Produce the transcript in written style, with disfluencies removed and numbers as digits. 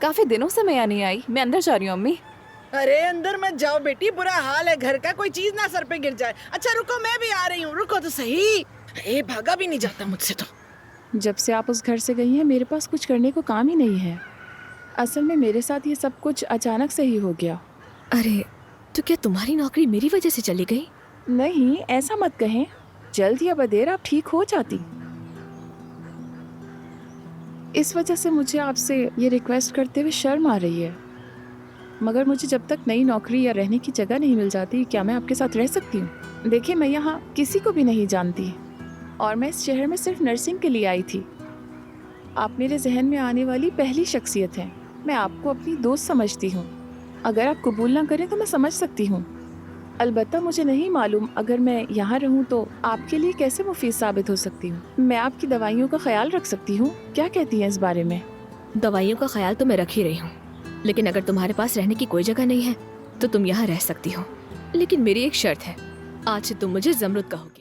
काफी दिनों से मैं यहाँ नहीं आई। मैं अंदर जा रही हूँ अम्मी। अरे अंदर मत जाओ बेटी, बुरा हाल है घर का, कोई चीज ना सर पे गिर जाए। अच्छा रुको, मैं भी आ रही हूँ, रुको तो सही। ए भागा भी नहीं जाता मुझसे तो। जब से आप उस घर से गई हैं मेरे पास कुछ करने को काम ही नहीं है। असल में मेरे साथ ये सब कुछ अचानक से ही हो गया। अरे तो क्या तुम्हारी नौकरी मेरी वजह से चली गई? नहीं, ऐसा मत कहें। जल्द या बदेर आप ठीक हो जाती। इस वजह से मुझे आपसे ये रिक्वेस्ट करते हुए शर्म आ रही है, मगर मुझे जब तक नई नौकरी या रहने की जगह नहीं मिल जाती, क्या मैं आपके साथ रह सकती हूँ? देखिए, मैं यहाँ किसी को भी नहीं जानती और मैं इस शहर में सिर्फ नर्सिंग के लिए आई थी। आप मेरे जहन में आने वाली पहली शख्सियत हैं। मैं आपको अपनी दोस्त समझती हूँ। अगर आप कबूल ना करें तो मैं समझ सकती हूँ। अलबत्ता मुझे नहीं मालूम अगर मैं यहाँ रहूँ तो आपके लिए कैसे मुफीद साबित हो सकती हूँ। मैं आपकी दवाइयों का ख्याल रख सकती हूँ। क्या कहती हैं इस बारे में? दवाइयों का ख्याल तो मैं रख ही रही हूँ, लेकिन अगर तुम्हारे पास रहने की कोई जगह नहीं है तो तुम यहाँ रह सकती हो। लेकिन मेरी एक शर्त है, आज से तुम मुझे ज़मरुद कहोगी।